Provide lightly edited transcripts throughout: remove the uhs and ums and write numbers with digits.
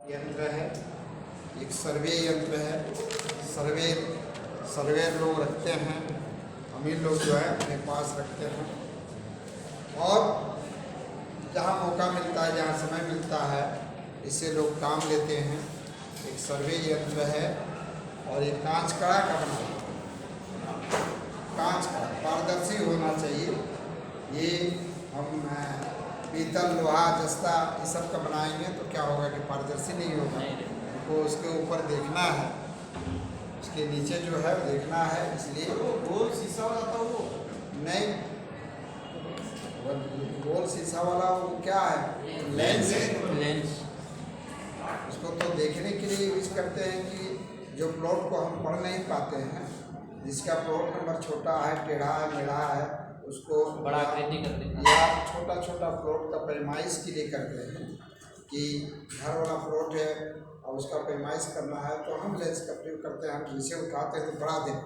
यंत्र है, एक सर्वे यंत्र है। सर्वेर लोग रखते हैं, अमीर लोग जो है अपने पास रखते हैं। और जहाँ मौका मिलता है, जहाँ समय मिलता है, इससे लोग काम लेते हैं। एक सर्वे यंत्र है और एक कांच कड़ा का बना हुआ, कांच का पारदर्शी होना चाहिए। ये हम पीतल, लोहा, जस्ता ये सब का बनाएंगे तो क्या होगा कि पारदर्शी नहीं होगा। तो उसके ऊपर देखना है, उसके नीचे जो है देखना है, इसलिए गोल शीशा वाला था वो नहीं, गोल शीशा वाला वो क्या है, लेंस है। लेंस उसको तो देखने के लिए यूज करते हैं कि जो प्लॉट को हम पढ़ नहीं पाते हैं, जिसका प्लॉट नंबर छोटा है, टेढ़ा है, मेढ़ा है, उसको बड़ा आकृति कर देते हैं, या छोटा छोटा प्लॉट का पैमाइश के लिए करते हैं कि घर वाला प्लॉट है और उसका पैमाइश करना है तो हम लेंस का प्रयोग करते हैं। हम नीचे उठाते हैं तो बढ़ा देते हैं,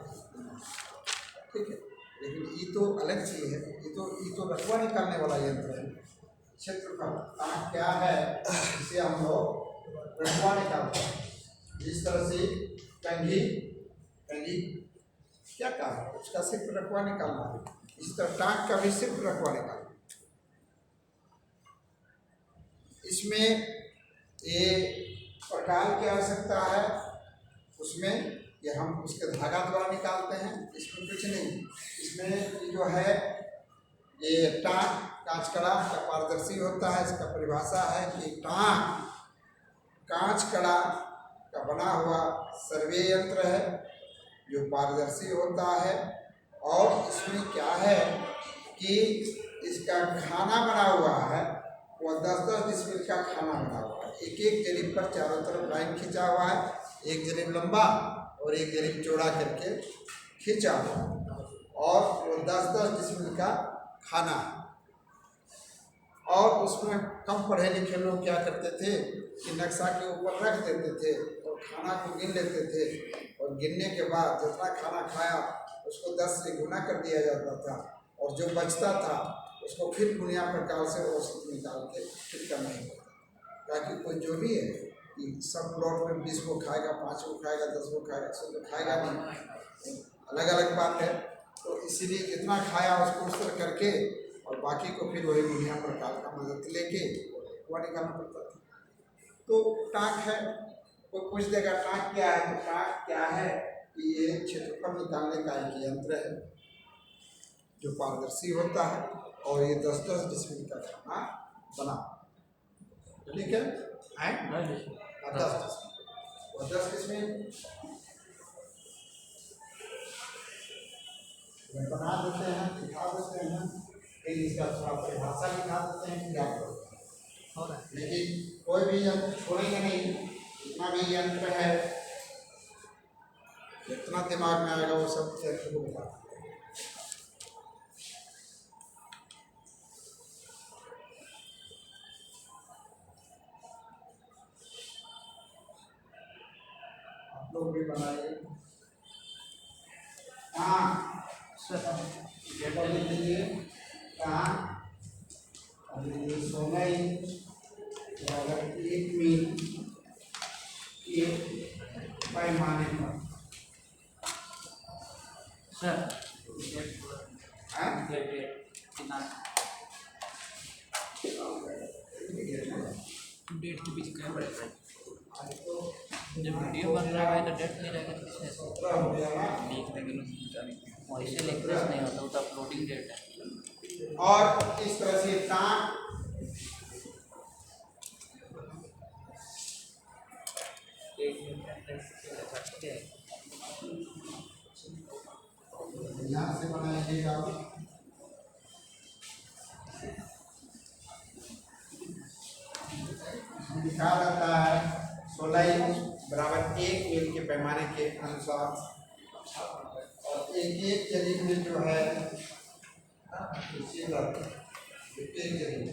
ठीक है। लेकिन ये तो अलग चीज़ है, ये तो रकबा निकालने वाला यंत्र है। क्षेत्रफल क्या है, इसे हम लोग रकबा निकालते हैं। जिस तरह से कंघी क्या काम है, उसका सिर्फ रकबा निकालना है। इस तरह टाँग का भी सिर्फ रकबा निकालना। इसमें ये प्रकार की आवश्यकता है, उसमें ये हम उसके धागा द्वारा निकालते हैं। इसमें कुछ नहीं, इसमें जो है ये टाँग कांच कड़ा का पारदर्शी होता है। इसका परिभाषा है कि टाँग कांच कड़ा का बना हुआ सर्वे यंत्र है जो पारदर्शी होता है। और इसमें क्या है कि इसका खाना बना हुआ है, वह 10-10 डिसमिल का खाना बना हुआ है। एक जरीब पर चारों तरफ लाइन खींचा हुआ है, एक जरीब लंबा और एक जरीब चौड़ा करके खींचा हुआ, और वो 10-10 डिसमिल का खाना है। और उसमें कम पढ़े लिखे लोग क्या करते थे कि नक्शा के ऊपर रख देते थे और खाना को गिन लेते थे, और गिनने के बाद जितना खाना खाया उसको 10 से गुना कर दिया जाता था, और जो बचता था उसको फिर गुणिया प्रकार से औसत निकाल के फिर करना ही पड़ता। ताकि कोई जो भी है कि सब प्लॉट में 20 को खाएगा, 5 को खाएगा, 10 को खाएगा, सब तो खाएगा नहीं, अलग अलग बात है। तो इसीलिए जितना खाया उसको उस तरह करके और बाकी को फिर वही गुणिया प्रकार का मदद लेके वह निकालना पड़ता था। तो टाँक है, कोई पूछ देगा टाँक क्या है, तो टाँक क्या है कि ये क्षेत्रफल निकालने का एक यंत्र है जो पारदर्शी होता है, और ये 10-10 डिसमिल का खाना बना, ठीक है। 10 डिसमिल, 10 डिसमिल बना देते हैं, दिखा देते हैं, फिर इसका थोड़ा परिभाषा दिखा देते हैं क्या हो रहा है। लेकिन कोई भी यंत्र छोड़ेंगे नहीं, जितना भी यंत्र है, जितना दिमाग में आएगा वो सब यंत्र को बता। आप लोग भी बनाइए। हाँ कहाँ 16 इंच बराबर 1 मील के पैमाने पर सर डेट के पीछे क्या पड़ेगा? जब वीडियो बन रहा है तो डेट नहीं रहेगा तो किसने लिख देंगे, वैसे लिखने नहीं होता, वो तो अपलोडिंग डेट है। और इस तरह से टाँग यहाँ से बनाइएगा, लिखा रहता है 16 इंच बराबर 1 मील के पैमाने के अनुसार, और एक जरीब में जो है एक जरीब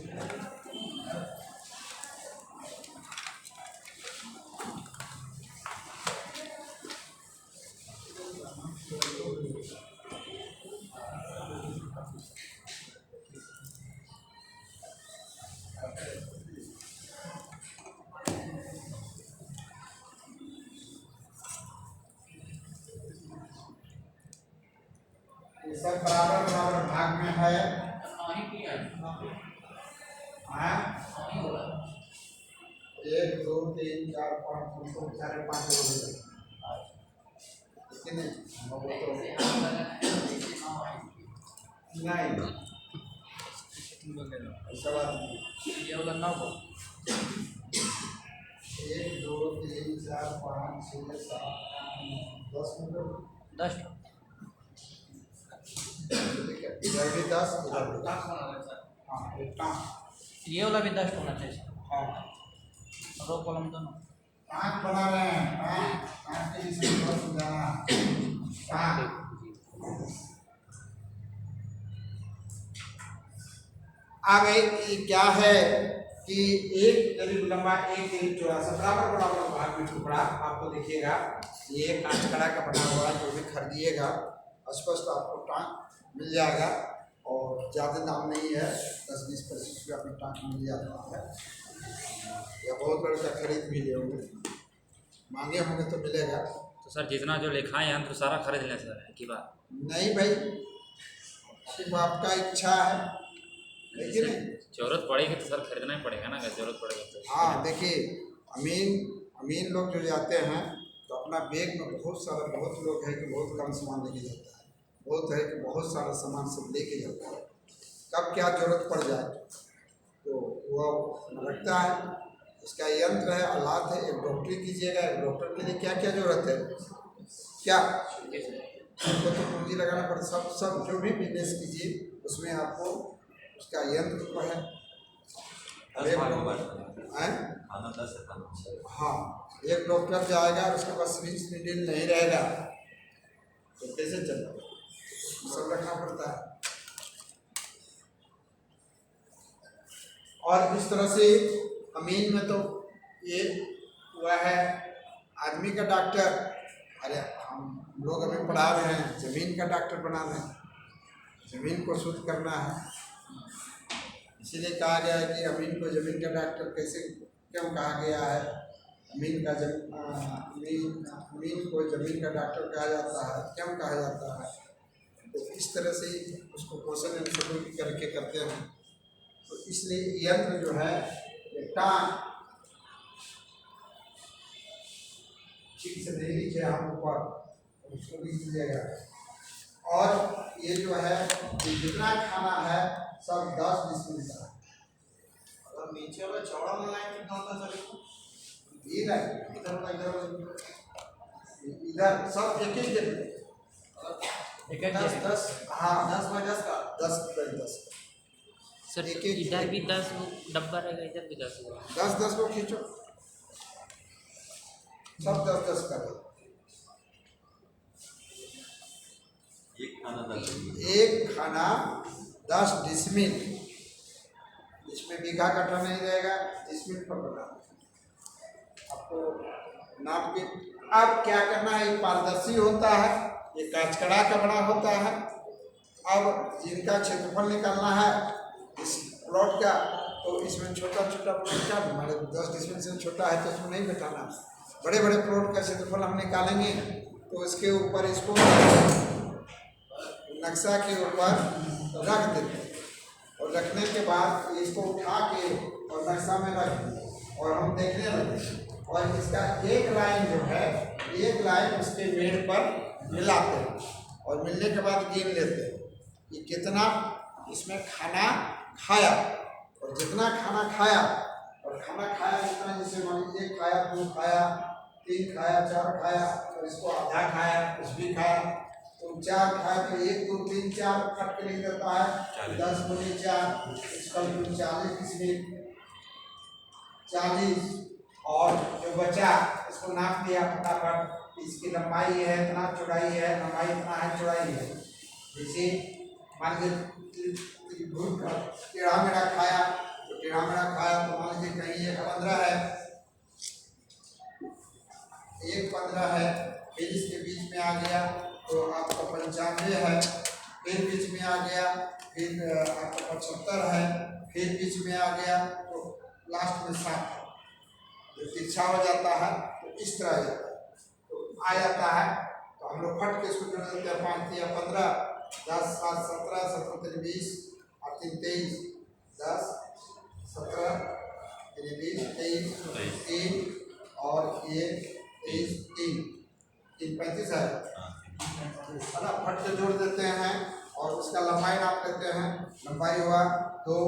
सब बराबर बराबर भाग में है। हाँ 1 2 3 4 5 6 7 5 लोग कितने हम लोग तो नहीं ऐसा बात नहीं। ये वाला 9 को 1 2 3 4 5 6 7 8 9 10 मिनट 10 इधर भी 10 उधर भी 10। हाँ इतना ये वाला भी 10 होना चाहिए। हाँ रो कॉलम दोनों टाँग बना रहे हैं। टाँग के लिए समझाना टाँग। अब ये क्या है कि एक करीब लंबा एक करीब चौड़ा सा बराबर बराबर भाग में टुकड़ा आपको दिखिएगा। ये कांच कड़ा का बना हुआ जो भी खरीदिएगा स्पष्ट आपको टाँग मिल जाएगा और ज़्यादा दाम नहीं है, 10-20-25 रुपया में टाँग मिल जाता है। या बहुत बड़े का खरीद भी ले होंगे, मांगे होंगे तो मिलेगा। तो सर जितना जो लिखा है यंत्र सारा खरीद लें सर की बात नहीं भाई, सिर्फ आपका इच्छा है लेकिन जरूरत पड़ेगी तो सर खरीदना ही पड़ेगा ना, अगर जरूरत पड़ेगी तो। हाँ देखिए, अमीन लोग जो जाते हैं तो अपना बैग में बहुत लोग है कि बहुत कम सामान लेके जाता है, बहुत है कि बहुत सारा सामान सब लेके जाता है। कब क्या जरूरत पड़ जाए तो वह रखता है। इसका यंत्र है, आलात है। एक डॉक्टरी कीजिएगा, एक डॉक्टर के लिए क्या क्या जरूरत है, क्या आपको तो पूंजी लगाना पड़ता। सब जो भी बिजनेस कीजिए उसमें आपको उसका यंत्र तो है। हाँ, एक डॉक्टर जाएगा उसके पास सिरिंज नीडल नहीं रहेगा तो कैसे चलेगा, सब रखना पड़ता है। और इस तरह से अमीन में तो ये हुआ है आदमी का डॉक्टर। अरे हम लोग अभी पढ़ा रहे हैं जमीन का डॉक्टर बना रहे हैं, जमीन को शुद्ध करना है। इसीलिए कहा गया है कि अमीन को जमीन का डॉक्टर कैसे क्यों कहा गया है। अमीन को जमीन का डॉक्टर कहा जाता है, क्यों कहा जाता है, तो इस तरह से उसको क्वेश्चन आंसर करके करते हैं। तो इसलिए यंत्र जो है ये टाँग ठीक से नहीं लिखे हम ऊपर, उसको लिख लीजिएगा। और ये जो है जितना खाना है सब 10-20 मिनट का। अगर नीचे वाला चौड़ा लगाए तो कितना होता चलेगा, इधर सब एक ही जगह 10 हाँ 10x10 का 10x10 सर एक इधर भी 10 डब्बा रहेगा, इधर भी 10 होगा। 10 को खींचो, सब 10 करो। एक खाना 10 डिसमिल, इसमें बीघा कट्ठा नहीं रहेगा, डिसमिल पर बना आपको नाप के। अब क्या करना है, ये पारदर्शी होता है, ये कांचकड़ा का बना होता है। अब जिनका क्षेत्रफल निकालना है इस प्लॉट का, तो इसमें छोटा प्लॉट का हमारे 10 डिसमिल से छोटा है तो इसमें नहीं बैठाना। बड़े बड़े प्लॉट का क्षेत्रफल हम निकालेंगे तो इसके ऊपर इसको नक्शा के ऊपर रख देते हैं और रखने के बाद इसको उठा के और नक्शा में रख दें और हम देखने लगे। और इसका एक लाइन जो है, एक लाइन उसके मेड़ पर मिलाते हैं और मिलने के बाद गिन लेते हैं कि कितना इसमें खाना खाया। और जितना खाना खाया जितना, जैसे मान लीजिए खाया, 2 खाया, 3 खाया, 4 खाया, और इसको आधा खाया, कुछ भी खाया, तो 4 खाया तो 1 2 3 4 कट के लिख देता है 10 × 4 इसका 40 डिसमिल 40। और जो बचा इसको नाप दिया फटाफट, इसकी लंबाई है इतना, चौड़ाई है, लंबाई इतना है, चौड़ाई है। जैसे मान लीजिए टेढ़ा मेढ़ा खाया तो टेढ़ा मेढ़ा खाया तो मान लीजिए कहीं 1.15 है, 1.15 है, फिर इसके बीच में आ गया तो आपका 95 है, फिर बीच में आ गया, फिर आपका 75 है, फिर बीच में आ गया तो लास्ट में 60 है। जो तिरछा हो जाता है तो इस तरह जाता है, तो आ जाता है तो हम लोग फट के इसको जोड़ देते हैं 5 या 15 10 7 17 17 3 20 और 3 23 10 17 3 20 23 3 और ये 23 3 3 35 है ना। फट से जोड़ देते हैं और उसका लंबाई नाप लेते हैं। लंबाई हुआ 2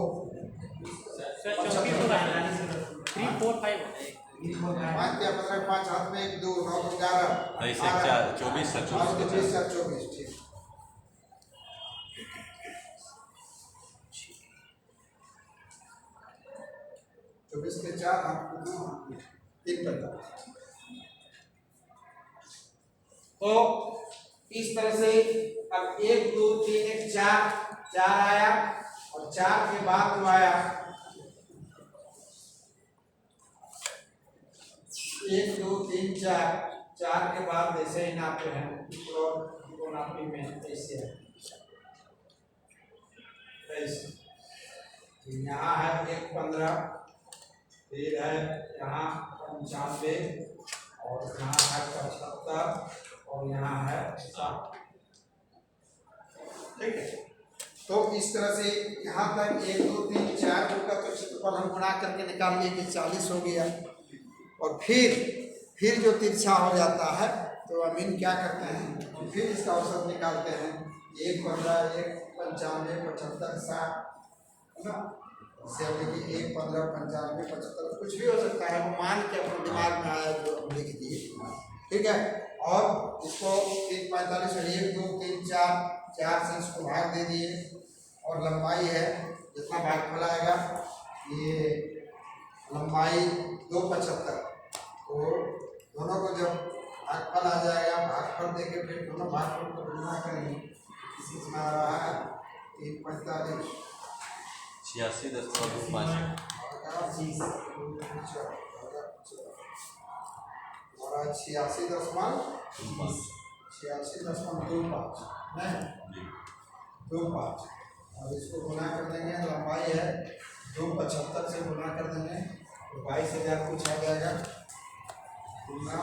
3 4 5 5 क्या 15 5 हाथ में 1 2 9 2 11 24 24 ठीक। 24 के 4 हाथ 3 पैंतालीस। तो इस तरह से अब 1 2 3 1 4 4 आया और 4 के बाद जो आया 1 2 3 4 4 के बाद ऐसे ही नापते हैं और नापी में ऐसे है ऐसे। यहाँ है 1 15 फिर है यहाँ 95 और यहाँ है 75 और यहाँ है 60। ठीक है। तो इस तरह से यहाँ तक 1 2 3 4 का तो क्षेत्रफल हम गुणा करके निकाल लिए कि 40 हो गया। और फिर जो तिरछा हो जाता है तो अमीन क्या करते हैं और फिर इसका औसत निकालते हैं 1 15 1 95 75 60 है ना। इससे हम लिखिए 1 15 95 75 कुछ भी हो सकता है वो मान के अपने दिमाग में आया जो हम लिख दिए। ठीक है। और इसको 45 और 1 2 3 4 से इसको भाग दे दिए और लंबाई है जितना भागफल आएगा ये लंबाई 275। तो दोनों को जब भागफल आ जाएगा भागफल देके फिर दोनों भागफल को गुणा करेंगे। इसमें आ रहा है 3 45 86.25 और 86.25 और इसको गुना कर देंगे। लंबाई है 275 से गुना कर देंगे तो 22,000 कुछ आ जाएगा गुना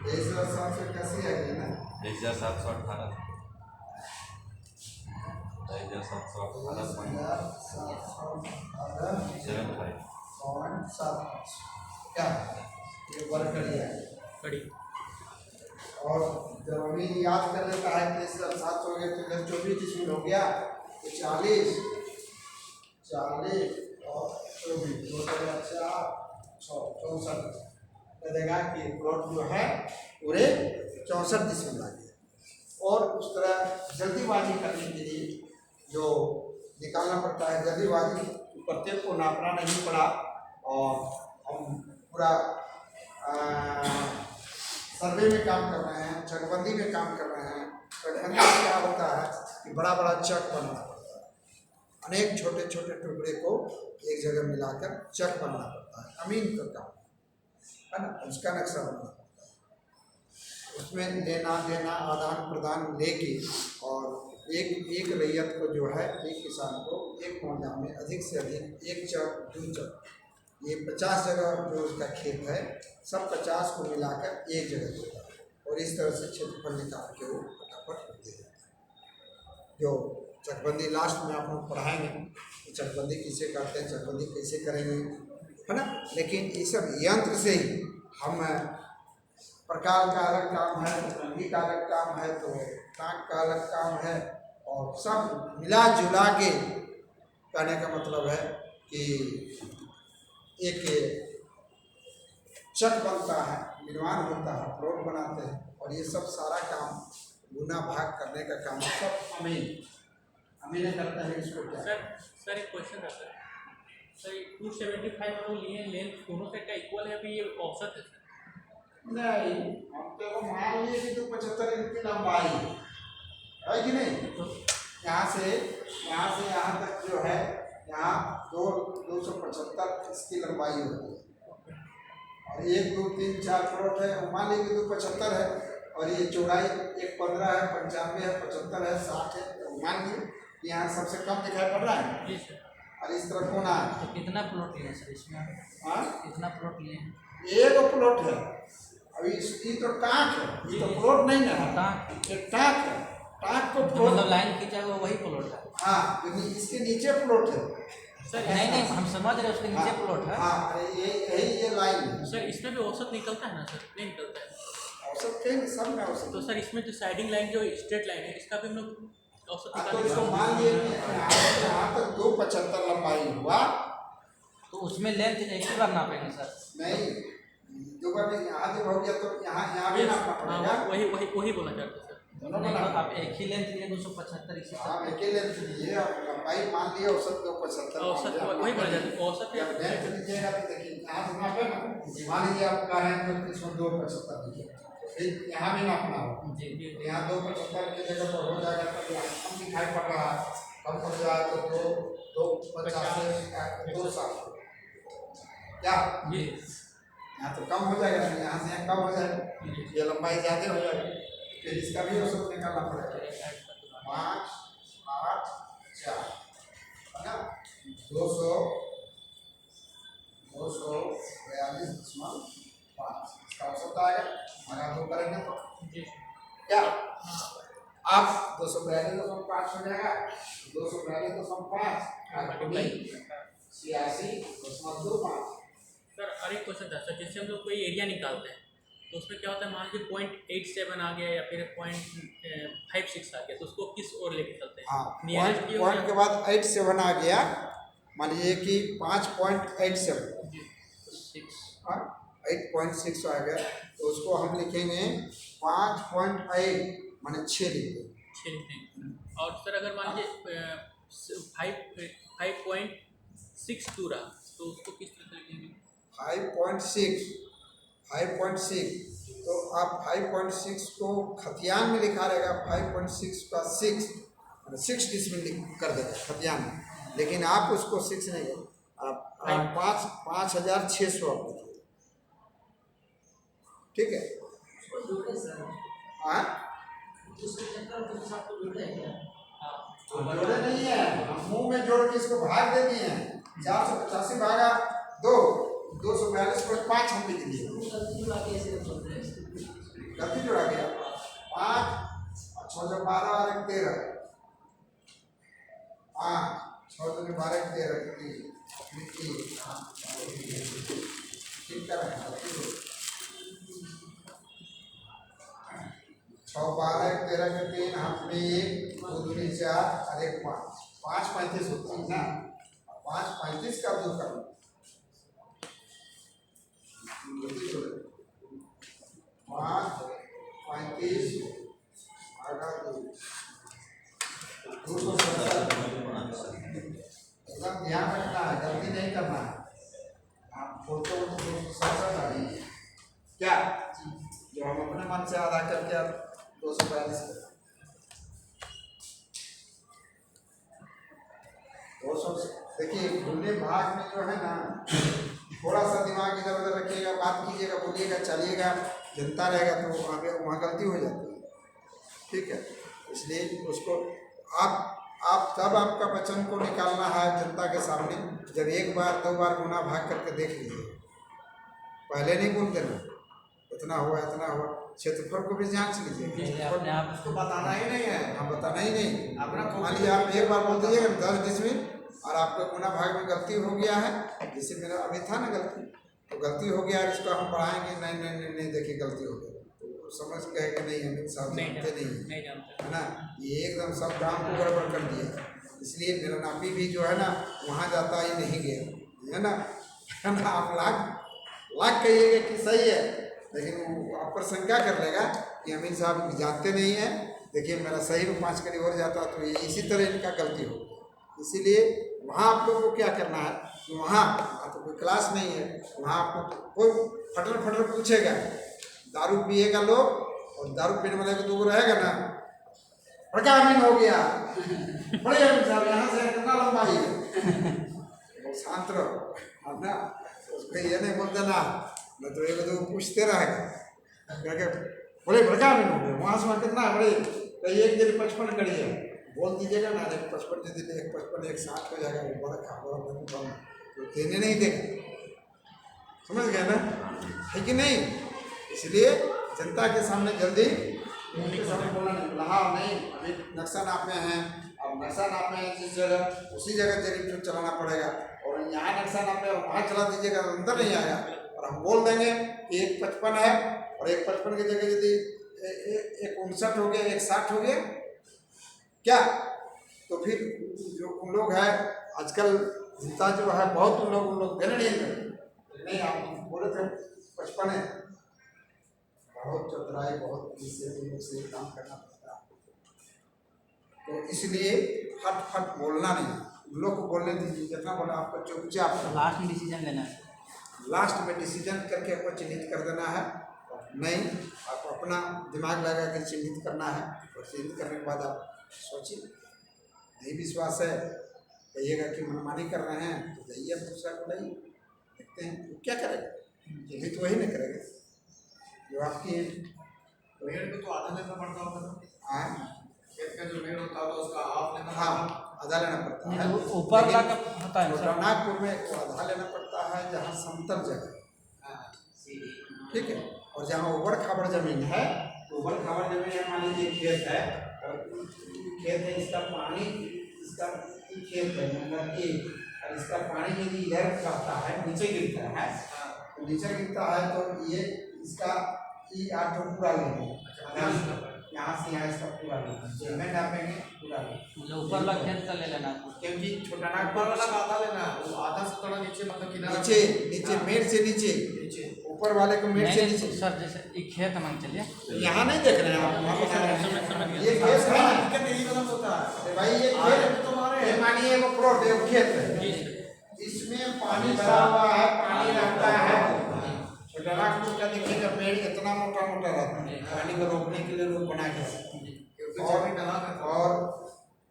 23,000 से कैसे आ गई ना 1718 क्या ये वर्ग कर लिया कड़ी। और जब अभी याद कर लेता है कि 7 हो गए तो इधर 24 इसमें हो गया तो 40 और 24 64 देगा कि प्लॉट जो है पूरे 64 डिसमिल आ गया। और उस तरह जल्दीबाजी करने के लिए जो निकालना पड़ता है जल्दीबाजी प्रत्येक को नापना नहीं पड़ा और हम पूरा सर्वे में काम कर रहे हैं चकबंदी में काम कर रहे हैं। चकबंदी में क्या होता है कि बड़ा बड़ा चक बनाना पड़ता है। अनेक छोटे छोटे टुकड़े को एक जगह मिलाकर चक बनाना पड़ता है। अमीन का काम है ना। उसका नक्शा बनाना पड़ता है उसमें लेना देना आदान प्रदान लेके और एक रैयत को जो है एक किसान को एक मौजा में अधिक से अधिक 1 चक 2 चक ये 50 जगह जो उसका खेत है सब 50 को मिलाकर एक जगह देता है और इस तरह से क्षेत्रफल निकाल के वो फटाफट दे देता है। जो चकबंदी लास्ट में आप लोग पढ़ाएंगे कि चकबंदी किसे करते हैं चकबंदी कैसे करेंगे है ना। लेकिन ये सब यंत्र से ही हम प्रकार का अलग काम है रंगी का अलग काम है तो टाँक का अलग काम है और सब मिला जुला के कहने का मतलब है कि एक चक बनता है निर्माण होता है प्लॉट बनाते हैं और ये सब सारा काम गुना भाग करने का काम सब अमीन करता है। इसको क्या सर एक क्वेश्चन था सर 275 हम लिए लेंथ दोनों साइड का इक्वल है अभी ये औसत है सर। नहीं हम तो मान लिए कि 275 इनकी लंबाई है कि नहीं। यहाँ से यहाँ तक जो है यहाँ 275 इसकी लंबाई होती है और 1 2 3 4 प्लॉट है मान लीजिए 275 है और ये चौड़ाई 1 15 है 95 है 75 है 60 है तो मान लीजिए यहाँ सबसे कम दिखाई पड़ रहा है जी सर। और इस तरफ कोना है। तो कितना प्लॉट लिए सर इसमें हाँ कितना प्लॉट लिए हैं? एक प्लॉट है अभी ये तो टाँक है, ये तो प्लॉट नहीं ना है, टाँक। ये टाँक है, टाँक को जो प्लॉट, मतलब लाइन खींचा हुआ वही प्लॉट है। हाँ इसके नीचे प्लॉट है। सर नहीं नहीं, हम समझ रहे हैं उसके नीचे प्लॉट है। हाँ ये लाइन है। सर इसमें भी औसत निकलता है ना सर? नहीं निकलता है। औसत कहीं सब में औसत। तो सर इसमें जो साइडिंग लाइन जो स्ट्रेट लाइन है इसका भी हम लोग औसत तो निकालेंगे। इसको मान लिए कि यहाँ तक 275 लंबाई हुआ, तो उसमें लेंथ एक ही बार नापेंगे सर? नहीं दो बार नहीं, यहाँ जब हो गया तो यहाँ भी नापना पड़ेगा। हाँ, वही बोला जाता है सर। दोनों नहीं, बना तो आप एक ही लेंथ लिए 275 इसी हाँ अकेले लिए और लंबाई मान लिया औसत 275। औसत वही बोला जाता है, औसत है। जब लेंथ लीजिएगा तो देखिए यहाँ से नापे ना, मान लीजिए आप कह रहे हैं तो इसमें 275 लीजिए, फिर यहाँ भी नापना होगा। जी। यहाँ 275 की जगह पर हो जाएगा तो यहाँ कम दिखाई पड़ रहा है, कम पड़ जाए तो 250 260 क्या जी। यहाँ तो कम हो जाएगा, यहाँ से यहाँ कम हो जाएगा, ये लंबाई ज़्यादा हो जाएगी, फिर इसका भी औसत निकालना पड़ेगा। 5 8 4 है ना, 242.5 इसका औसत आएगा। अगर दो करेंगे तो क्या आप 242.5 हो जाएगा, 242.5 86.25। सर और एक क्वेश्चन था सर, जैसे हम लोग कोई एरिया निकालते हैं तो उसमें क्या होता है, मान लीजिए 0.87 आ गया या फिर 0.56 आ गया, तो उसको किस ओर लेके चलते हैं? हाँ Nearest की ओर पॉइंट के बाद 87 आ गया, मान लीजिए कि 5.87 हाँ 8.6 आ गया, तो उसको हम लिखेंगे 5.8 माने 6 लिखेंगे। 6 लिखेंगे। और सर अगर मान लीजिए 5.62 रहा तो उसको किस तरह से लिखेंगे? 5.6 तो आप 5.6 को खतियान में लिखा रहेगा, 5.6 का 6 डिसमिल कर देगा खतियान में, लेकिन आप उसको 6 नहीं, आप 5,600 आप लिखिए, ठीक है। हाँ जोड़े नहीं है, हम मुंह में जोड़ के इसको भाग दे दिए हैं, 485 भागा 2 242.5 हम लिख दिए, गलती जोड़ा गया 5 6 जो 12 और 1 13 5 6 जो 12 1 13 ठीक कर रहे हैं 6 12 1 13 के 3 हाथ में 1 2 दूनी 4 और 1 5 5 35 होता है ना, 5 35 का 2 कर 5 35 भागा 267 एकदम ध्यान रखना है, गलती नहीं करना है। आप फोटो 267 आ गई क्या, जो हम अपने मन से आधा करके आप 242 देखिए भूले भाग में जो है ना, थोड़ा सा दिमाग इधर उधर रखिएगा, बात कीजिएगा, बोलिएगा, चलिएगा, जनता रहेगा तो आगे वहाँ गलती हो जाती है, ठीक है। इसलिए उसको आप तब आपका वचन को निकालना है जनता के सामने जब 1 बार 2 बार गुना भाग करके देख लीजिए, पहले नहीं बोल देना इतना हुआ इतना हुआ, क्षेत्रफल को भी जांच लीजिए, अपने आप उसको बताना ही नहीं है, हाँ बताना ही नहीं। अपना मान लीजिए आप 1 बार बोल दीजिएगा 10 डिसमिल और आपको गुना भाग में गलती हो गया है, जैसे मेरा अभी था ना गलती, तो गलती हो गया है, इसको हम पढ़ाएंगे, नहीं देखिए गलती हो गई तो समझ गए कि नहीं हम साहब जानते नहीं है ना, ये एकदम सब काम को गड़बड़ कर दिया, इसलिए मेरा नापी भी जो है ना वहाँ जाता ही नहीं गया, है ना आप लाख कहिएगा कि सही है, लेकिन वो आप पर शंका कर लेगा कि अमीन साहब जानते नहीं हैं, देखिए मेरा सही में 5 कड़ी और जाता तो ये इसी तरह इनका गलती हो, इसीलिए वहाँ आप लोग को क्या करना है, वहाँ तो कोई क्लास नहीं है, वहाँ आपको कोई फटर पूछेगा, दारू पिएगा लोग और दारू पीने वाले को 2 रहेगा ना, बड़ा अमीन हो गया, बड़े अमीन साहब यहाँ से कितना लंबाई है, शांत रहो ना, उसको ये नहीं बोल देना, मैं तो 1-2 पूछते रहेगा, क्या बोले बड़का अमीन हो गया, वहाँ से वहाँ कितना बड़े, कहीं 1 दिन 55 कड़ी है, बोल दीजिएगा ना, 55 दे दीजिए, 55 1 60 हो जाएगा, वो बड़ा खा तो देने नहीं देगा, समझ गए ना, है कि नहीं। इसलिए जनता के सामने जल्दी उनके सामने बोलना नहीं, हाँ नहीं अभी नक्शा नापे हैं, अब नक्शा नापे हैं जिस जगह उसी जगह जेरीमीटर चलाना पड़ेगा, और यहाँ नक्शा नापे और वहाँ चला दीजिएगा तो अंदर नहीं आएगा। और हम बोल देंगे कि 155 है और 155 की जगह यदि 159 हो गया, 160 हो गया क्या, तो फिर जो उन लोग हैं आजकल जनता जो है बहुत उन लोग देने नहीं करते, नहीं आप बोले थे 55 है, बहुत चतुराई बहुत इससे उन लोग से काम करना पड़ता है। तो इसलिए फट बोलना नहीं, उन लोग को बोलने दीजिए, जितना बोला आपको चुपचाप लास्ट में डिसीजन लेना है, लास्ट में डिसीजन करके आपको चिन्हित कर देना है। नहीं आपको अपना दिमाग लगा कर चिन्हित करना है, और चिन्हित करने के बाद आप सोचिए, नहीं विश्वास है कहिएगा कि मनमानी कर रहे हैं तो जाइए आप दूसरा को लाइए, देखते हैं वो क्या करेगा, चिन्हित वही नहीं करेगा जो आपकी मेड़ को तो आधा लेना पड़ता होगा ना, आए। खेत का जो मेड़ होता है उसका हाफ लेना हाँ आधा लेना पड़ता है, ऊपर ला का होता है सर। नागपुर में आधा लेना पड़ता है जहाँ समतल जगह, ठीक है, और जहाँ उबड़ खाबड़ जमीन है, तो उबड़ खाबड़ जमीन है, मान लीजिए खेत है और खेत है, इसका पानी इसका खेत है नंबर 1, और इसका पानी यदि इधर जाता है नीचे गिरता है, तो नीचे गिरता है तो ये इसका ई 8 पूरा लेंगे, यहाँ से यहाँ इसका पूरा लेंगे, जमीन नापेंगे पूरा लेंगे, मतलब ऊपर ला खेत का ले लेना, क्योंकि छोटा ऊपर नागपुर वाला का आधा लेना है, वो आधा से थोड़ा नीचे मतलब किनारा नीचे नीचे मेड़ से नीचे, ऊपर वाले को मेड़ से नहीं नीचे, सर जैसे एक खेत मान चलिए यहाँ नहीं देख रहे हैं आप, वहाँ बता रहे हैं ये खेत है ना, दिक्कत यही मतलब होता है। अरे भाई ये खेत तुम्हारे ये मानिए वो प्लॉट है, वो खेत है, इसमें पानी भरा हुआ है, पानी रहता है, छोटा नागपुर का देखिएगा पेड़ इतना मोटा मोटा रहता है, पानी को रोकने के लिए रोड बना के, और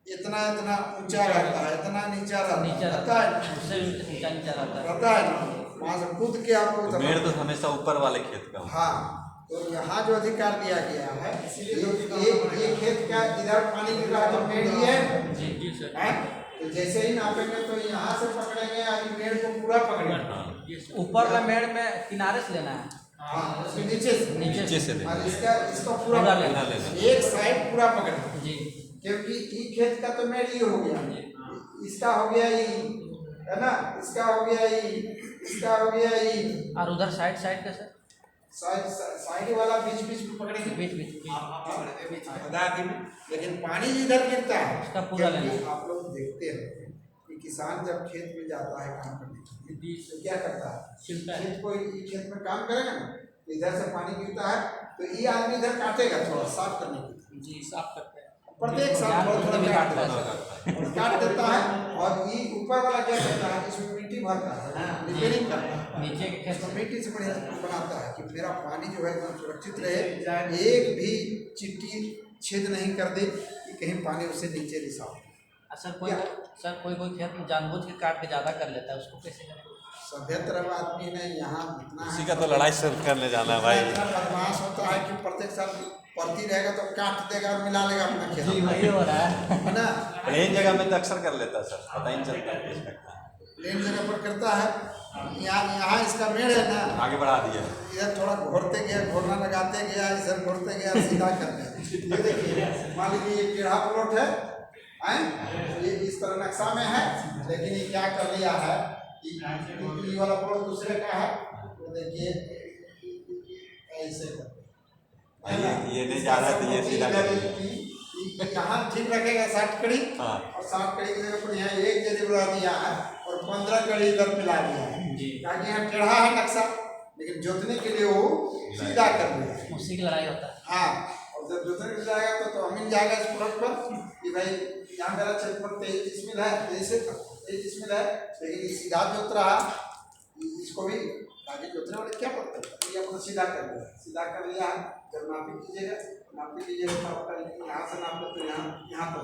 इतना इतना ऊंचा रहता है, इतना नीचा रहता है, उससे भी ऊंचा नीचा रहता रहता है ना, वहाँ से कूद के आपको मेड़ तो हमेशा ऊपर वाले खेत का हो। हाँ, तो यहाँ जो अधिकार दिया गया है ये खेत का इधर पानी गिर रहा है तो पेड़ ही है, जी जी सर। हैं? तो जैसे ही नापेंगे तो यहाँ से पकड़ेंगे आज पेड़ को पूरा पकड़ेंगे, ऊपर का मेड़ में किनारे से लेना है, हाँ उसके नीचे से, नीचे से ले और इसका पूरा पूरा पकड़ेंगे, लेना। एक साइड पूरा पकड़ेंगे, जी क्योंकि ये खेत का तो मेड़ ही हो गया, इसका हो गया ये है ना, इसका हो गया ये, इसका हो गया ये, और उधर साइड साइड का सर, साइड वाला बीच बीच में पकड़ेंगे, बीच बीच बता दी, लेकिन पानी जिधर गिरता है उसका पूरा क्योंकि लेना। आप लोग देखते हैं कि किसान जब खेत में जाता है काम करने के लिए तो क्या करता है, खेत को खेत में काम करेगा ना, इधर से पानी गिरता है तो ये आदमी इधर काटेगा थोड़ा साफ करने के लिए, जी साफ करते हैं, प्रत्येक साल थोड़ा थोड़ा भी काट काटता देता है है और काट देता है, और ये ऊपर वाला क्या करता है, इसमें मिट्टी भरता है, रिपेयरिंग करता है, नीचे के खेत तो में मिट्टी से बढ़िया बनाता है कि मेरा पानी जो है एकदम सुरक्षित रहे, एक भी चिट्टी छेद नहीं कर दे कि कहीं पानी उससे नीचे रिसाव। सर कोई खेत में जानबूझ के काट के ज़्यादा कर लेता है, उसको कैसे करें? सभ्य तरह आदमी ने यहाँ इतना उसी का तो लड़ाई शुरू करने जाना है भाई। इतना बदमाश होता है कि प्रत्येक साल पड़ती रहेगा तो काट देगा और मिला लेगा अपना खेत, जी वही हो रहा है। है ना, प्लेन जगह में तो अक्सर कर लेता है सर, पता ही नहीं चलता है किसमें क्या है। प्लेन जगह पर करता है, यहाँ इसका मेड़ है ना, आगे बढ़ा दिया इधर थोड़ा घोरते गया, घोरना लगाते गया, इधर घोरते गया, सीधा कर दिया। ये देखिए मान लीजिए ये टेढ़ा प्लॉट है, ये इस तरह नक्शा में है, लेकिन ये क्या कर लिया है कि ये वाला प्लॉट दूसरे का है, तो देखिए ऐसे कर ये नहीं जा रहा तो ये सीधा कर दिया। यहाँ ठीक रखेगा 60 कड़ी, हाँ। और 60 कड़ी की जगह पर यहाँ एक जरी बढ़ा दिया है और 15 कड़ी इधर मिला दिया है, ताकि यहाँ टेढ़ा है नक्शा, लेकिन जोतने के लिए वो सीधा कर दिया है। उसी की लड़ाई होता है। हाँ, और जब जोतने के लिए जाएगा तो अमीन जाएगा इस प्लॉट पर कि भाई यहाँ मेरा क्षेत्रफल 23 डिसमिल है, 23 डिसमिल है, लेकिन ये सीधा जोत रहा, इसको भी आगे जोतने वाले क्या पड़ता है, ये अपना सीधा कर दिया, सीधा कर लिया है। जब नापी कीजिएगा यहाँ से नापे तो यहाँ तक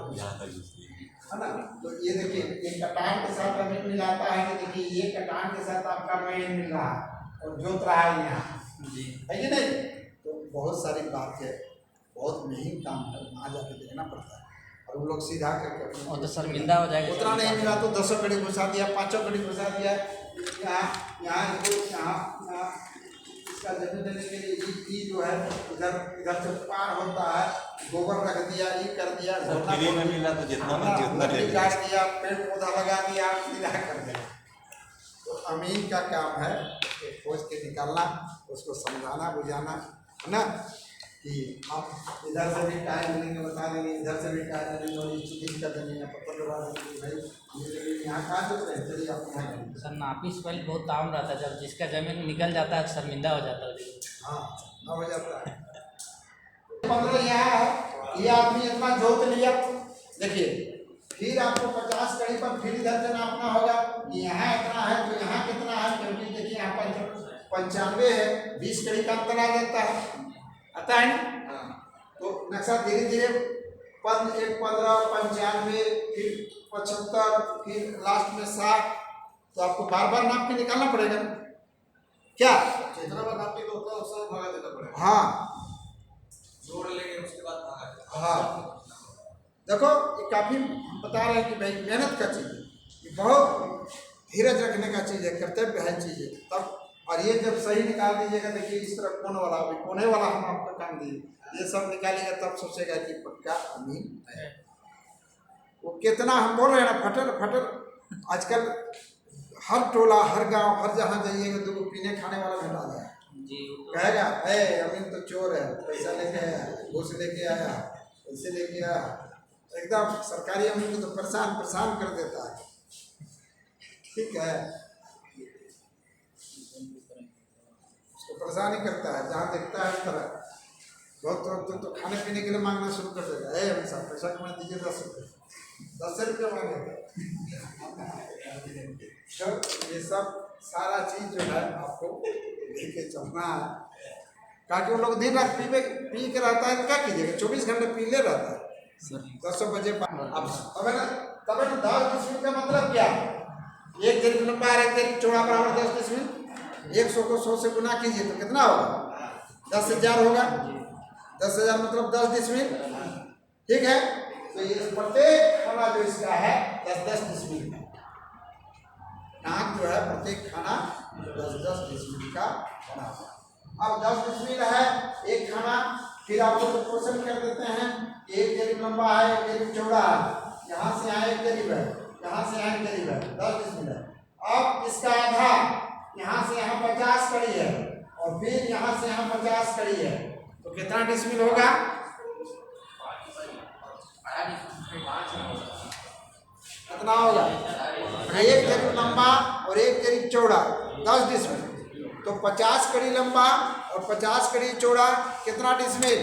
है ना, तो ये देखिए ये कटान के साथ अभी मिलाता है कि देखिए ये कटान के साथ आपका मेन मिल रहा है और जोत रहा है यहाँ, है कि नहीं, तो बहुत सारी बात है, बहुत नहीं काम करना आ जाके देखना पड़ता है, और वो लोग सीधा करके और तो शर्मिंदा हो जाएगा। उतना नहीं मिला तो 10 कड़ी घुसा दिया, 5 कड़ी घुसा दिया, यहाँ इसका जमीन देने के लिए ई जो है इधर इधर से पार होता है, गोबर रख दिया, ई कर दिया, फ्री में मिला तो जितना मर्जी उतना ले लिया। काट दिया, पेड़ पौधा लगा दिया, सीधा कर दिया। तो अमीन का काम है एक खोज के निकालना, उसको समझाना बुझाना, है ना, कि हम इधर से भी टाइम मिलेंगे बता देंगे, इधर से भी टाइम मिलेंगे और स्थिति कर देंगे, पत्थर लगा देंगे भाई ये जमीन यहाँ कहाँ से उतरे, चलिए आप यहाँ करेंगे। सर नापिस पहले बहुत आम रहता है, जब जिसका जमीन निकल जाता है शर्मिंदा हो जाता है। हाँ न हो जाता है। 15 यहाँ है, ये आदमी इतना जोत लिया, देखिए फिर आपको 50 कड़ी पर फिर इधर से नापना होगा, यहाँ इतना है तो यहाँ कितना है, क्योंकि देखिए यहाँ पर 95 है, 20 कड़ी का अंतर आ जाता है, आता है ना। तो नक्शा धीरे धीरे 15, 95, फिर 75, फिर लास्ट में 60, तो आपको बार बार नाप के निकालना पड़ेगा क्या। जितना बार आपके को होता है उससे भगा देना पड़ेगा। हाँ जोड़ लेंगे उसके बाद भगा देना। हाँ देखो ये काफ़ी बता रहे हैं कि भाई मेहनत का चीज़ है, ये बहुत धीरज रखने का चीज़ है, कर्तव्य है चीज़ है तब। और ये जब सही निकाल दीजिएगा, देखिए इस तरह कोने वाला अभी कोने वाला हम आपका काम दिए, ये सब निकालिएगा तब सोचेगा कि पक्का अमीन है। वो कितना हम बोल रहे हैं ना, फटर फटर आजकल हर टोला हर गांव हर जहाँ जाइएगा तो पीने खाने वाला भेटा है, कहेगा ए अमीन तो चोर है, पैसा लेके आया, घूस लेके आया, पैसे लेके आया, एकदम सरकारी अमीन को तो परेशान कर देता है। ठीक है, उसको परेशान ही करता है, जहाँ देखता है उस तरह। बहुत तो खाने पीने के लिए मांगना शुरू कर देगा, ए अमीन साहब पैसा कमा दीजिए 10 रुपये, 10 रुपये मांगेगा। तो ये सब सारा चीज़ जो है आपको लेके चलना है, ताकि वो लोग दिन रात पी के रहता है तो क्या कीजिएगा, 24 घंटे पी ले रहता है। 10 बजे अब है ना, तब है ना 10 डिसमिल का मतलब क्या, एक जरीब लंबा है, एक जरीब चौड़ा बराबर 10 डिसमिल, 100 को 100 से गुना कीजिए तो कितना होगा, 10,000 होगा। 10,000 मतलब 10 डिसमिल, ठीक है। तो ये प्रत्येक खाना जो इसका है 10-10 डिसमिल का नाक जो है, प्रत्येक खाना 10-10 डिसमिल का बना हुआ। अब 10 डिसमिल है एक खाना, फिर आप लोग क्वेश्चन कर देते हैं, एक जरीब लंबा है, एक जरीब चौड़ा है, यहाँ से यहाँ एक जरीब है, यहाँ से यहाँ एक जरीब है, 10 डिसमिल है। अब इसका आधा, यहाँ से यहाँ 50 कड़ी है, और फिर यहाँ से यहाँ 50 कड़ी है, तो कितना डिसमिल होगा, कितना होगा, एक जरीब लंबा और एक जरीब चौड़ा 10 डिसमिल, तो 50 कड़ी लंबा और 50 कड़ी चौड़ा कितना डिसमिल,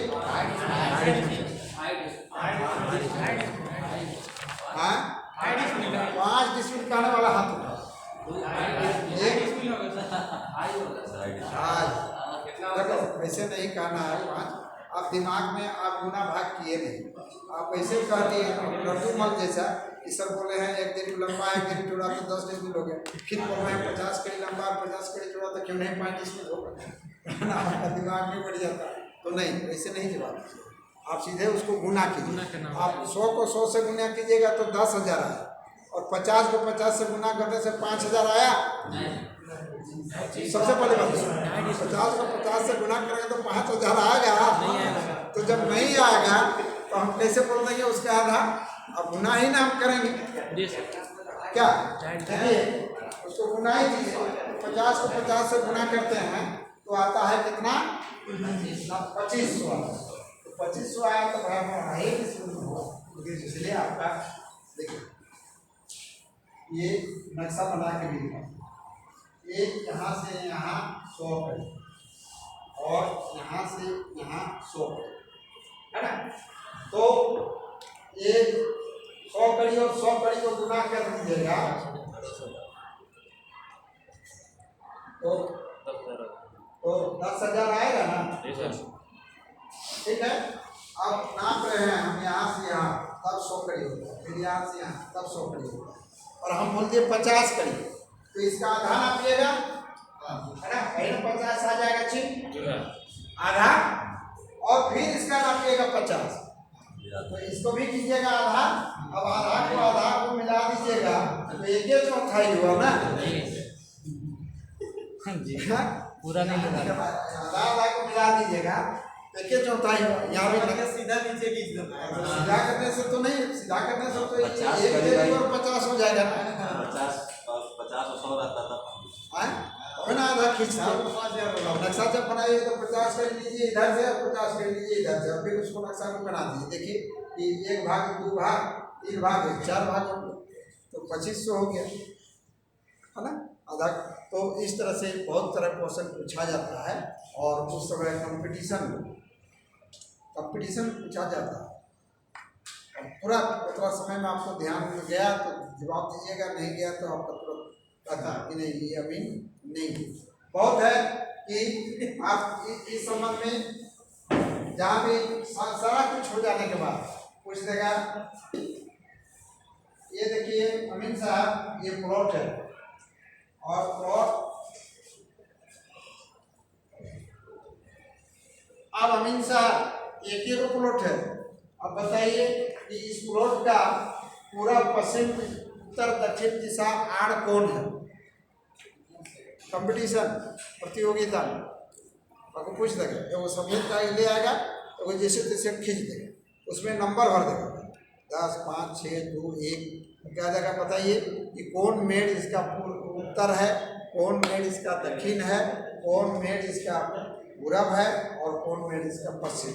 हाँ 5 डिसमिल कहने वाला हाथ उठा, देखो ऐसे नहीं कहना है 5, आप दिमाग में आप गुना भाग किए नहीं, आप ऐसे कह दिए लड्डू मल जैसा कि सर बोले हैं एक जरीब लंबा एक जरीब चौड़ा तो 10 डिसमिल हो गया, फिर बोल रहे हैं 50 कड़ी लंबा 50 कड़ी चौड़ा तो क्यों नहीं 5 डिसमिल होगा, आपका दिमाग में बढ़ जाता है। तो नहीं, ऐसे नहीं जवाब दीजिए, आप सीधे उसको गुना कीजिए। आप 100 को 100 से गुना कीजिएगा तो 10,000 आया, और 50 को 50 से गुना करने से 5,000 आया। सबसे पहले बात 50 को 50 से गुना करेंगे तो 5,000 आएगा, तो जब नहीं आएगा तो हम कैसे बोल देंगे उसका आधा, अब गुना ही ना हम करेंगे क्या, देखिए उसको गुना ही कीजिए। 50 को 50 से गुना करते हैं तो आता है कितना, 2500 आता है, तो 2500 आया तो बराबर है, इसलिए आपका देखिए ये नक्शा बना के भी एक यहाँ से यहाँ 100 कड़ी और यहाँ से यहाँ 100 कड़ी है ना, तो एक 100 कड़ी और 100 कड़ी को गुना कर दीजिएगा तो 10,000 आएगा ना, ठीक है। अब नाप रहे हैं हम यहाँ से यहाँ तब 100 कड़ी होता है, फिर यहाँ से यहाँ तब 100 कड़ी होता है, और हम बोल दिए 50 कड़ी, तो इसका आधा नापिएगा है ना, पहले 50 आ जाएगा ठीक आधा, और फिर इसका नापिएगा 50, तो इसको भी कीजिएगा आधा। अब आधा को मिला दीजिएगा तो 1/4 हुआ ना, जी हाँ? पूरा नहीं लगा जब आधा आधा को मिला दीजिएगा तो एक चौथाई यहाँ भी लगा। सीधा नीचे खींच देना है। सीधा करने से तो नहीं, सीधा करने से तो 50 एक करीब एक आई। और 50 हो जाएगा ना। 50 और 100 रहता था। आए? और ना आधा खींचते अब नक्शा जब बनाइए तो 50 कर लीजिए इधर से और 50 कर लीजिए इधर से, और फिर उसको नक्शा को बना दीजिए। देखिए कि 1 भाग 2 भाग 3 भाग 4 भाग हो गए तो 2500 हो गया, है ना आधा। तो इस तरह से बहुत तरह क्वेश्चन पूछा जाता है और उस समय कंपटीशन पूछा जाता है। और पूरा उतना समय में आपको ध्यान में गया तो जवाब दीजिएगा, नहीं गया तो आपका तुरंत पता कि नहीं ये अभी नहीं। बहुत है कि आप इस संबंध में जहाँ भी सारा कुछ हो जाने के बाद पूछ देगा। ये देखिए अमीन साहब ये प्लॉट है और प्लॉट अब अमीन साहब एक ही प्लॉट है। अब बताइए कि इस प्लॉट का पूरा पश्चिम उत्तर दक्षिण दिशा आड़ कौन है। कंपटीशन प्रतियोगिता में आपको पूछ देगा, एगो सफेद का ले आएगा तो जैसे तैसे खींच देगा, उसमें नंबर भर देगा 10 5 6 2 1। क्या जगह बताइए कि कौन मेड़ इसका उत्तर है, कौन मेड़ इसका दक्षिण है, कौन मेड़ इसका पूरब है और कौन मेड़ इसका पश्चिम।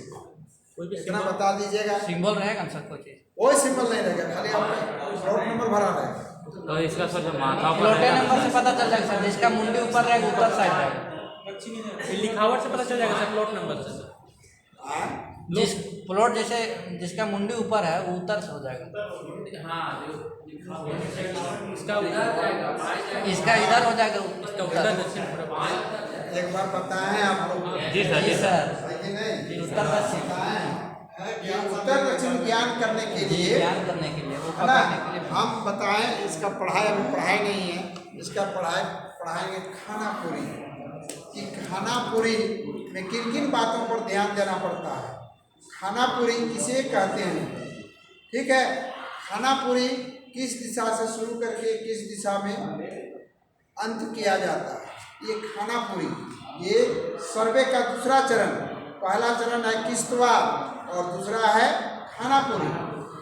कोई भी इतना बता दीजिएगा। सिंबल रहेगा ना सर कुछ कोई सिंबल नहीं रहेगा, खाली आपका प्लॉट नंबर भरा रहेगा। तो इसका सर जो माथा प्लॉटे नंबर से पता चल जाएगा सर, जिसका मुंडी ऊपर रहेगा उत्तर साइड रहेगा। फिर लिखावट से पता चल जाएगा सर प्लॉट नंबर से। हाँ? जिस प्लॉट जैसे जिसका मुंडी ऊपर है वो उत्तर से हो जाएगा, इसका इधर हो जाएगा, इसका उत्तर दक्षिण पूरब। एक बार बताएं आप लोग जी सर जी सर है कि नहीं? उत्तर दक्षिण बताएं कि उत्तर दक्षिण ज्ञान करने के लिए, ज्ञान करने के लिए वो है ना, पकड़ने के लिए हम बताएं इसका पढ़ाई अभी पढ़ाई नहीं है, इसका पढ़ाएंगे खाना पूरी कि खाना पूरी में किन किन बातों पर ध्यान देना पड़ता है। खाना पूरी किसे कहते हैं, ठीक है। खाना पूरी किस दिशा से शुरू करके किस दिशा में अंत किया जाता है, ये खाना पूरी। ये सर्वे का दूसरा चरण, पहला चरण है किश्तवाड़ और दूसरा है खाना पूरी।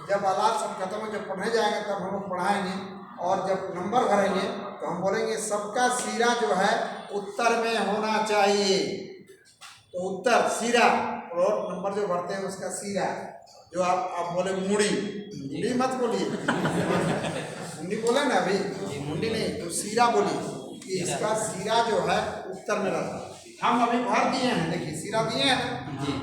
जब हालात सब खत्म हो, जब पढ़ने जाएंगे तब हम लोग पढ़ाएंगे और जब नंबर भरेंगे तो हम बोलेंगे सबका सिरा जो है उत्तर में होना चाहिए। तो उत्तर सिरा प्लॉट नंबर जो भरते हैं उसका सिरा, जो आप बोले मुड़ी मत बोलिए मुंडी बोले ना अभी, मुंडी नहीं तो सिरा बोलिए कि इसका सिरा जो है उत्तर में रहता है। हम अभी भर दिए हैं, देखिए सिरा दिए हैं जी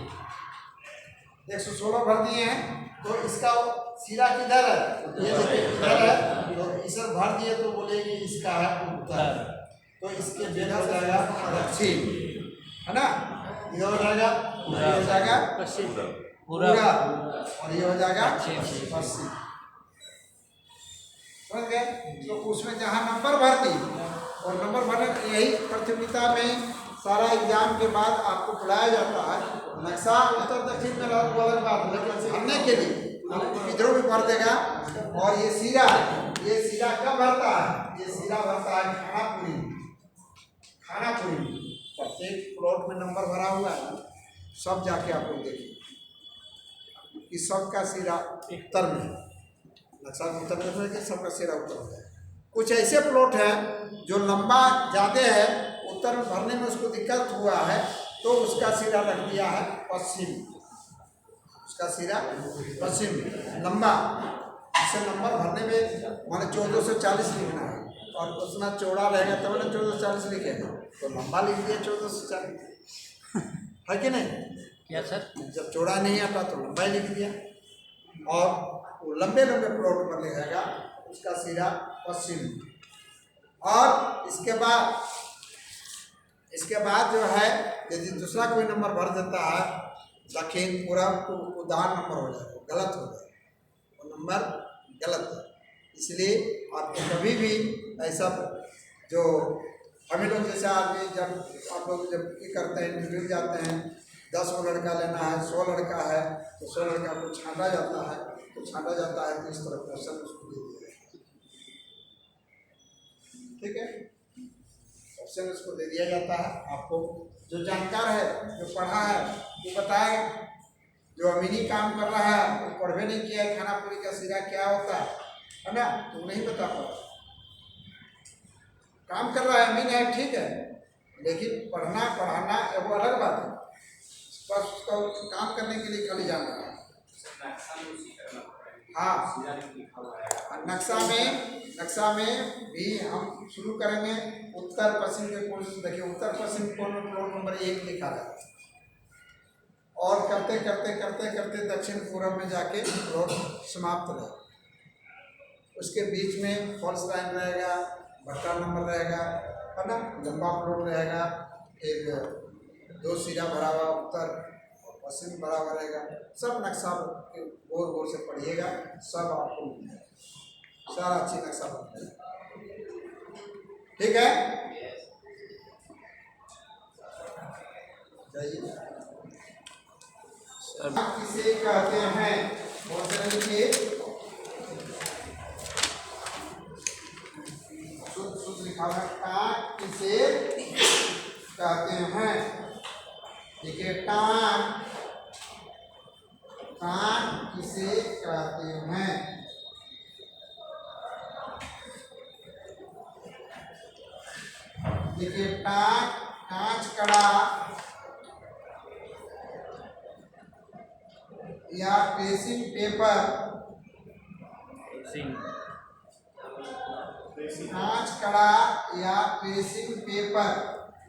116 भर दिए हैं, तो इसका सिरा किधर है, ये देखिए इधर है, तो इसे भर दिए तो बोलेंगे इसका है उत्तर। तो इसके बेद हो जाएगा दक्षिण, है ना, ये हो जाएगा, ये हो जाएगा पश्चिम पूरा और ये हो जाएगा पश्चिम। समझ गए? तो उसमें जहाँ नंबर भर दी और नंबर भरने यही प्रतियोगिता में सारा एग्जाम के बाद आपको बुलाया जाता है। नक्शा उत्तर दक्षिण में वो अलग बात है, लेकिन भरने के लिए आपको इधरों भी भर देगा। और ये सीरा कब भरता है, ये सीरा भरता है खाना पूरी। प्रत्येक प्लॉट में नंबर भरा हुआ है, सब जाके आप लोग देखिए कि सबका सिरा उत्तर में है। नक्शा उत्तर में है, सबका सिरा उत्तर में है। कुछ ऐसे प्लॉट हैं जो लंबा ज़्यादा है, उत्तर में भरने में उसको दिक्कत हुआ है तो उसका सिरा रख दिया है पश्चिम। उसका सिरा पश्चिम लंबा, इससे नंबर भरने में माने 1440 लिखना है और उतना चौड़ा रहेगा तब ना 1440 लिखेगा, तो लंबा लिख दिया 1440 है कि नहीं। क्या सर, जब चौड़ा नहीं आता तो लंबा ही लिख दिया और वो लंबे लंबे प्लॉट पर लिखेगा उसका सिरा पश्चिम। और इसके बाद जो है यदि दूसरा कोई नंबर भर देता है दक्षिण पूरब, तो उदाहरण नंबर हो जाएगा, गलत हो जाएगा, वो नंबर गलत है। इसलिए आपको कभी भी ऐसा जो हमें लोग जैसे आदमी जब आप लोग जब ये करते हैं इंटरव्यू जाते हैं, 10 वो लड़का लेना है, 100 लड़का है तो 100 लड़का को छांटा जाता है, तो छांटा जाता है तो इस तरह क्वेश्चन उसको दे दिया जाता है, ठीक है। ऑप्शन उसको दे दिया जाता है। आपको जो जानकार है, जो पढ़ा है, वो बताएगा। जो अमीनी काम कर रहा है, वो पढ़वे नहीं किया है खाना पूरी का सिरा क्या होता है ना, तो नहीं बता पा। काम कर रहा है, अमीन है, ठीक है, लेकिन पढ़ना पढ़ाना वो अलग बात है। बस उसको काम करने के लिए खाली जाना है। हाँ, नक्शा में भी हम शुरू करेंगे उत्तर पश्चिम के कोण से। देखिए उत्तर पश्चिम कोण में प्लॉट नंबर 1 लिखा है, और करते करते करते करते दक्षिण पूर्व में जाके प्लॉट समाप्त रहे। उसके बीच में फॉल्स लाइन रहेगा, भट्टा नंबर रहेगा, है ना, लंबा प्लॉट रहेगा, फिर 2 सिरा भरा हुआ उत्तर और पश्चिम भरा हुआ रहेगा। सब नक्शा गौर गौर से पढ़िएगा, सब आपको मिल जाएगा, सारा अच्छी नक्शा बन जाएगा। ठीक है, जाइए। किसे कहते हैं, बहुत सारे लिखिए, शुद्ध लिखा है, टाँग किसे कहते हैं। देखिए टाँग किसे कहते हैं। देखिए टाँग कांच कड़ा या ट्रेसिंग पेपर, कांच कड़ा या ट्रेसिंग पेपर,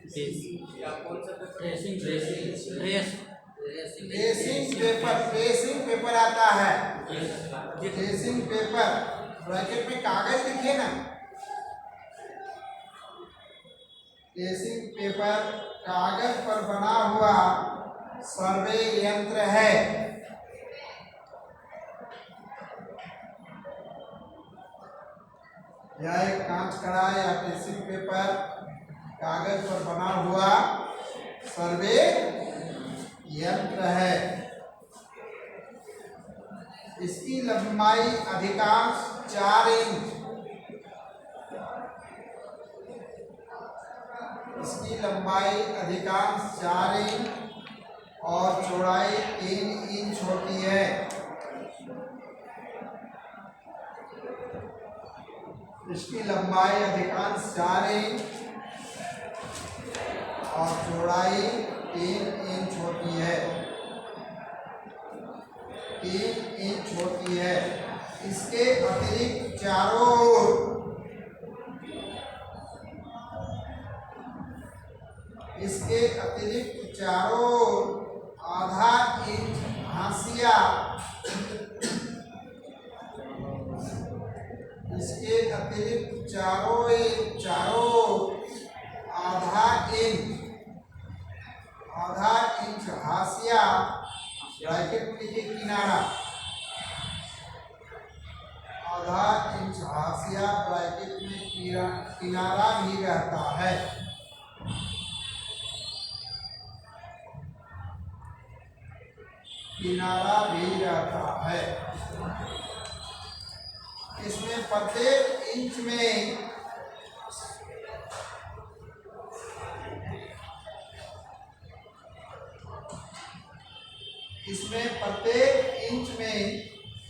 ट्रेसिंग पेपर आता है। ट्रेसिंग पेपर ब्रैकेट में कागज लिखिए ना। ट्रेसिंग पेपर कागज पर बना हुआ सर्वे यंत्र है। यह एक कांच कड़ा या ट्रेसिंग पेपर कागज पर बना हुआ सर्वे यंत्र है। इसकी लंबाई अधिकांश 4 इंच, इसकी लंबाई अधिकांश 4 इंच और चौड़ाई 3 इंच होती है। इसकी लंबाई अधिकांश 4 इंच और चौड़ाई 3 इंच होती है। 3 इंच होती है। इसके अतिरिक्त चारों ओर आधा इंच हाशिया, इसके अतिरिक्त चारों आधा इंच हाशिया, ब्रैकेट में लिखिए किनारा, आधा इंच हाशिया ब्रैकेट में किनारा भी रहता है। किनारा भी रहता है। इसमें प्रत्येक इंच में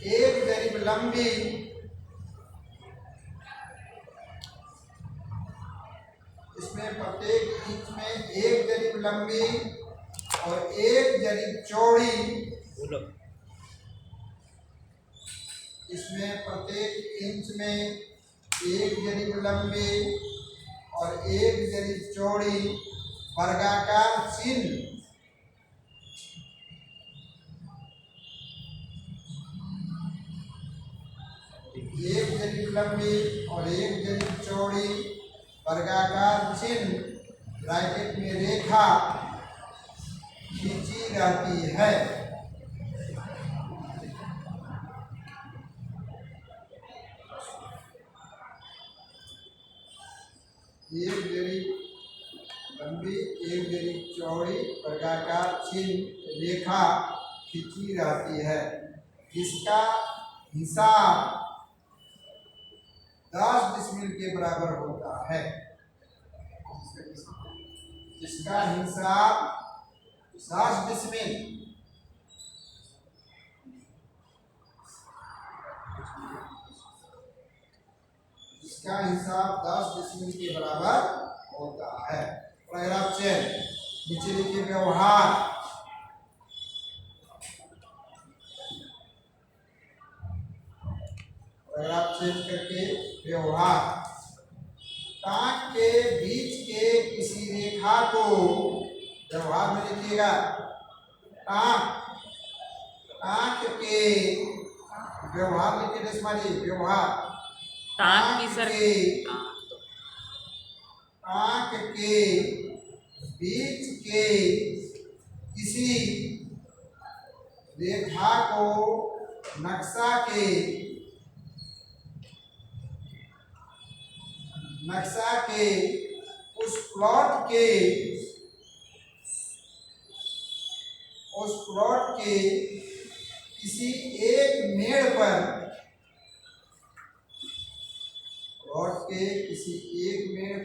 एक जरीब लंबी और एक जरीब चौड़ी, इसमें प्रत्येक इंच में एक जरीब लंबी और एक जरीब चौड़ी वर्गाकार चिन्ह, एक जरीब लंबी और एक जरीब चौड़ी वर्गाकार चिन्ह ब्रैकेट में रेखा खींची रहती है। एक जरीब लंबी एक जरीब चौड़ी वर्गाकार चिन्ह रेखा खींची रहती है। इसका हिसाब 10 डिसमिल के बराबर होता है। इसका हिसाब 10 डिसमिल, इसका हिसाब 10 डिसमिल के बराबर होता है। पैराग्राफ चेन नीचे लिखिए व्यवहार। पैराग्राफ चेंज करके व्यवहार। टाँक के बीच के किसी रेखा को व्यवहार में लिखिएगा। टाँक के व्यवहार लिखिए रेशमाली, व्यवहार। टाँक की सर टाँक के बीच के किसी रेखा को नक्शा के उस प्लॉट के किसी एक मेड़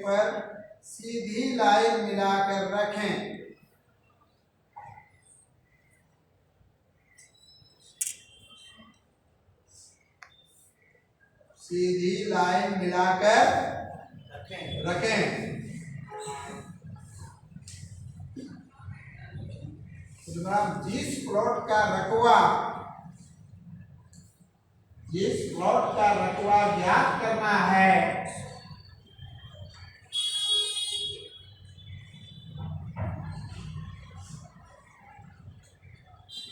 पर सीधी लाइन मिलाकर रखें। सीधी लाइन मिलाकर रखें। जिस प्लॉट का रकबा ज्ञात करना है,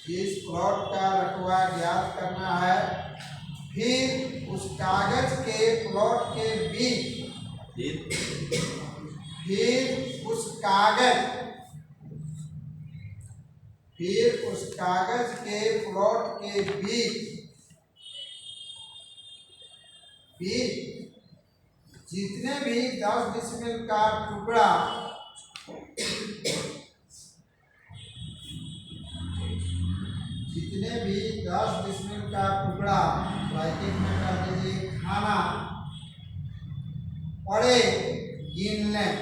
जिस प्लॉट का रकबा ज्ञात करना है, फिर उस कागज के प्लॉट के बीच, फिर उस कागज के प्लॉट के बीच जितने भी 10 डिसमिल का टुकड़ा ब्रैकेट में कर दीजिए, खाना पड़े गिन लें।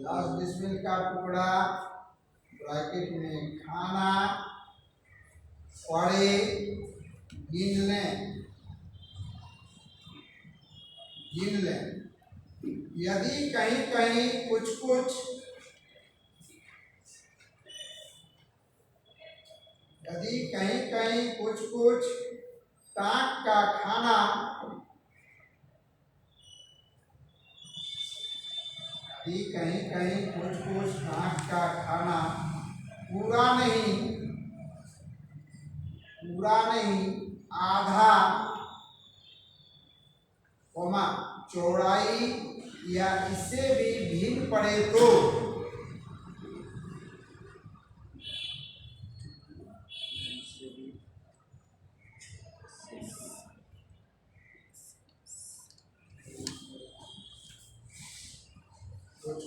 10 डिसमिल का टुकड़ा ब्रैकेट में खाना पड़े गिन लें। यदि कहीं कुछ टाँक का खाना पूरा नहीं आधा चौड़ाई या इससे भी भिन्न पड़े तो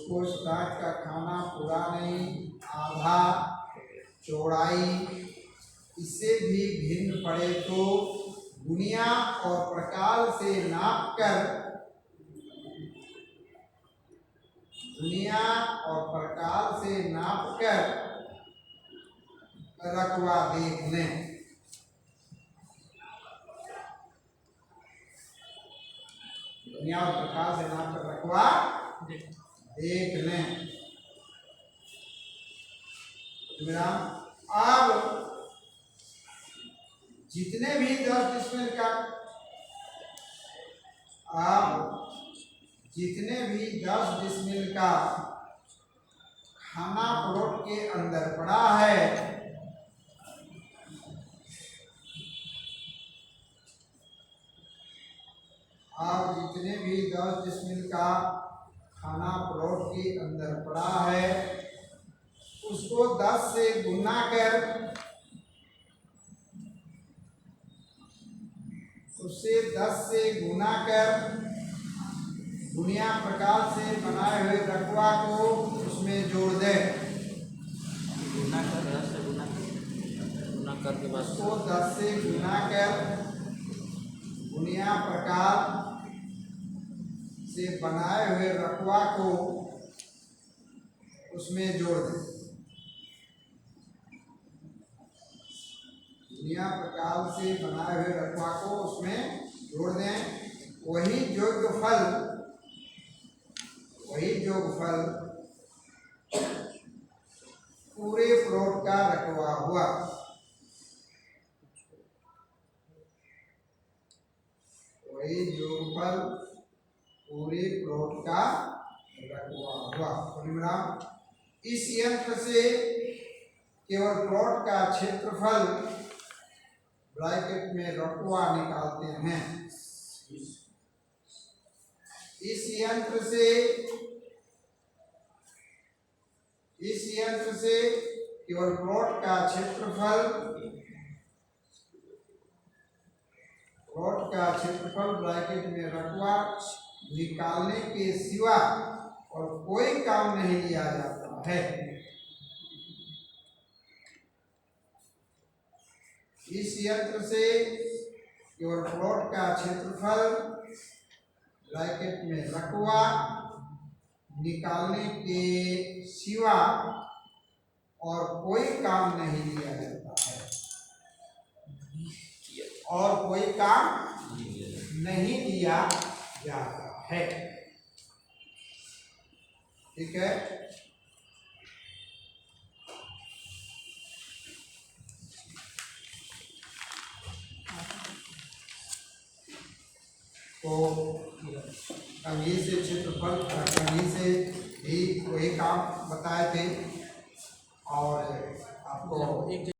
कुछ टाँक का खाना पूरा नहीं आधा चौड़ाई इससे भी भिन्न पड़े तो गुनिया और प्रकाल से नापकर रकबा देख लें। गुनिया और प्रकाल से नापकर रकबा देख लें। अब जितने भी 10 डिसमिल का खाना प्लॉट के अंदर पड़ा है, जितने भी 10 डिसमिल का खाना प्लॉट के अंदर पड़ा है उसको 10 से गुना कर गुनिया प्रकार से बनाए हुए रकबा को उसमें जोड़ दें। गुना करके बस उसको 10 से गुना कर गुनिया प्रकार से बनाए हुए रकवा को उसमें जोड़ दें। दुनिया प्रकार से बनाए हुए रकवा को उसमें जोड़ दें। वही योगफल पूरे प्लॉट का रकवा हुआ। वही योगफल पूरे प्लॉट का रकवा हुआ। परिणाम इस यंत्र से केवल प्लॉट का क्षेत्रफल ब्रैकेट में रकवा निकालते हैं। इस यंत्र से केवल प्लॉट का क्षेत्रफल ब्रैकेट में रकवा निकालने के सिवा और कोई काम नहीं लिया जाता है। इस यंत्र से केवल प्लॉट का क्षेत्रफल ब्रैकेट में रकवा निकालने के सिवा और कोई काम नहीं लिया जाता है। और कोई काम नहीं लिया जाता है। ठीक है। तो कंघी से क्षेत्रफल कंघी से भी वही काम बताए थे और आपको